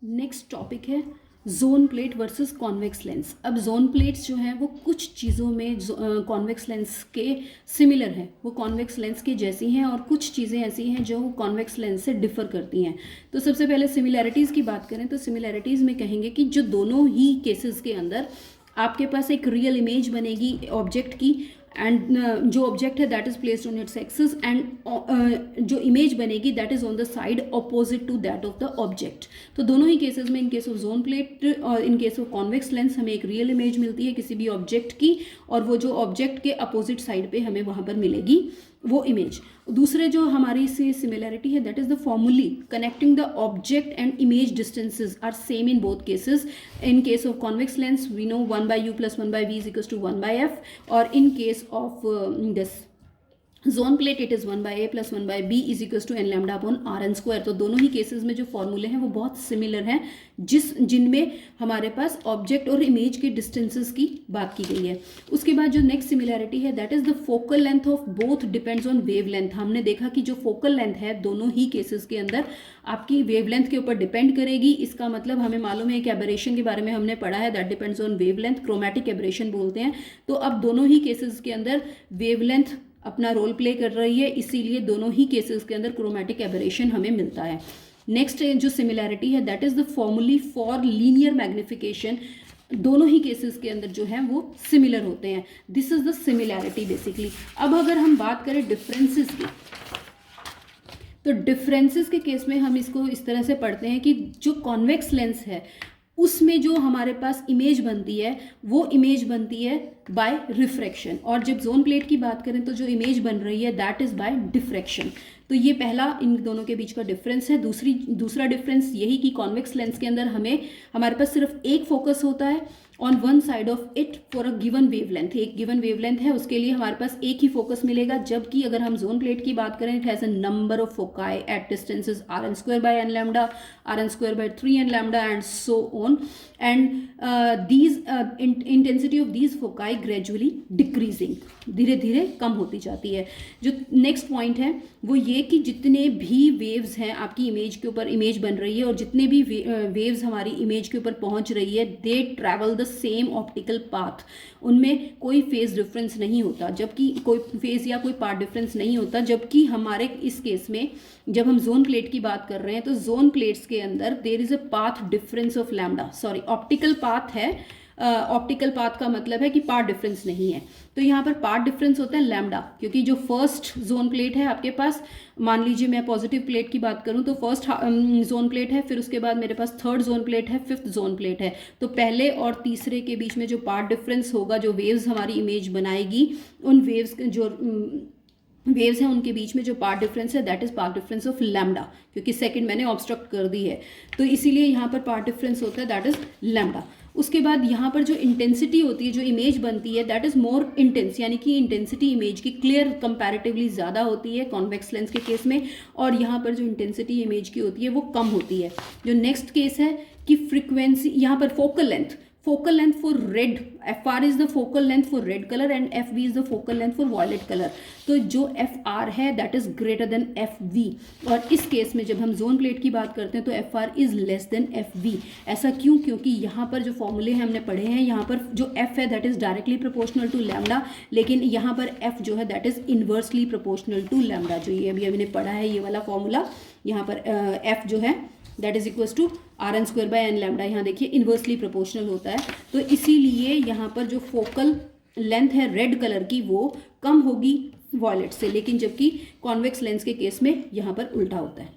Next topic है zone plate versus convex lens. अब zone plates जो हैं वो कुछ चीज़ों में कॉन्वेक्स लेंस के सिमिलर हैं, वो कॉन्वेक्स लेंस के जैसी हैं, और कुछ चीज़ें ऐसी हैं जो कॉन्वेक्स लेंस से डिफर करती हैं। तो सबसे पहले सिमिलैरिटीज़ की बात करें तो सिमिलैरिटीज़ में कहेंगे कि जो दोनों ही केसेस के अंदर आपके पास एक रियल इमेज बनेगी ऑब्जेक्ट की, एंड जो ऑब्जेक्ट है that is placed on its axis, and जो इमेज बनेगी that is on the side opposite to that of the object. तो दोनों ही केसेस में, in case of zone plate और in case of convex lens, हमें एक रियल इमेज मिलती है किसी भी ऑब्जेक्ट की, और वो जो ऑब्जेक्ट के अपोजिट साइड पे हमें वहाँ पर मिलेगी वो इमेज। दूसरे जो हमारी से सिमिलैरिटी है that is the formulae connecting the object and image distances are same in both cases. In case of convex lens we know 1/u + 1/v is equals to 1/f, और in case of this zone plate it is 1/a + 1/b is equals to n lambda upon rn²। तो दोनों ही cases में जो फॉर्मूले हैं वो बहुत सिमिलर हैं, जिनमें हमारे पास ऑब्जेक्ट और इमेज के डिस्टेंसेस की बात की गई है। उसके बाद जो नेक्स्ट सिमिलैरिटी है that is the focal length of both depends on wave length. हमने देखा कि जो फोकल लेंथ है दोनों ही केसेस के अंदर आपकी वेव लेंथ के ऊपर डिपेंड करेगी। इसका मतलब हमें मालूम है कि एबरेशन के बारे में हमने पढ़ा है, that depends on wave length, chromatic aberration बोलते हैं। तो अब दोनों ही केसेस के अंदर वेव लेंथ अपना रोल प्ले कर रही है, इसीलिए दोनों ही केसेस के अंदर क्रोमैटिक एबरेशन हमें मिलता है। नेक्स्ट जो सिमिलैरिटी है that is the formulae for linear magnification. दोनों ही केसेस के अंदर जो है वो सिमिलर होते हैं। This is the similarity basically. अब अगर हम बात करें डिफरेंसेस की, तो डिफरेंसेस के केस में हम इसको इस तरह से पढ़ते हैं कि जो कॉन्वेक्स लेंस है उसमें जो हमारे पास इमेज बनती है वो इमेज बनती है बाय रिफ्रैक्शन, और जब जोन प्लेट की बात करें तो जो इमेज बन रही है दैट इज बाय डिफ्रैक्शन। तो ये पहला इन दोनों के बीच का डिफरेंस है। दूसरा डिफरेंस यही कि कॉन्वेक्स लेंस के अंदर हमारे पास सिर्फ एक फोकस होता है on one side of it for a given wavelength. एक गिवन वेवलेंथ है उसके लिए हमारे पास एक ही फोकस मिलेगा, जबकि अगर हम जोन प्लेट की बात करें it has a number of foci at distances rn² n lambda, rn² 3 n lambda and so on, and these intensity of these foci gradually decreasing, धीरे धीरे कम होती जाती है। जो नेक्स्ट पॉइंट है वो ये कि जितने भी वेव्स हैं आपकी इमेज के ऊपर, इमेज बन रही है और जितने भी वेव्स हमारी इमेज के ऊपर पहुंच रही है दे travel the same optical path. उनमें कोई फेज डिफरेंस नहीं होता, जबकि कोई फेज या कोई पाथ डिफरेंस नहीं होता। जबकि हमारे इस केस में जब हम जोन प्लेट की बात कर रहे हैं तो जोन प्लेट्स के अंदर there is a path difference of lambda, sorry optical path है। ऑप्टिकल पाथ का मतलब है कि पाथ डिफरेंस नहीं है। तो यहाँ पर पाथ डिफरेंस होता है लैम्डा, क्योंकि जो फर्स्ट जोन प्लेट है आपके पास, मान लीजिए मैं पॉजिटिव प्लेट की बात करूँ तो फर्स्ट जोन प्लेट है, फिर उसके बाद मेरे पास थर्ड जोन प्लेट है, फिफ्थ जोन प्लेट है। तो पहले और तीसरे के बीच में जो पाथ डिफरेंस होगा, जो वेव्स हमारी इमेज बनाएगी, उन वेव्स जो वेव्स हैं उनके बीच में जो पाथ डिफरेंस है that is path difference of lambda, क्योंकि सेकंड मैंने ऑब्स्ट्रक्ट कर दी है तो इसीलिए यहाँ पर पाथ डिफरेंस होता है दैट इज लैम्डा। उसके बाद यहाँ पर जो इंटेंसिटी होती है, जो इमेज बनती है दैट इज मोर इंटेंस, यानी कि इंटेंसिटी इमेज की क्लियर कंपैरेटिवली ज़्यादा होती है कॉन्वेक्स लेंस के केस में, और यहाँ पर जो इंटेंसिटी इमेज की होती है वो कम होती है। जो नेक्स्ट केस है कि फ्रीक्वेंसी, यहाँ पर focal length for red, FR is the focal length for red colour and FV is the focal length for violet colour. तो जो FR है that is greater than FV, और इस केस में जब हम जोन प्लेट की बात करते हैं तो FR is less than FV। ऐसा क्यों? क्योंकि यहाँ पर जो फॉर्मूले हमने पढ़े हैं, यहाँ पर जो F है that is directly proportional to lambda, लेकिन यहाँ पर F जो है that is inversely proportional to lambda. जो ये अभी हमने पढ़ा है ये वाला फॉर्मूला, यहाँ पर F जो है that is equals to rn² n lambda, यहाँ देखिए इन्वर्सली प्रोपोर्शनल होता है। तो इसीलिए यहाँ पर जो फोकल लेंथ है रेड कलर की वो कम होगी वॉयलेट से, लेकिन जबकि कॉन्वेक्स लेंस के केस में यहाँ पर उल्टा होता है।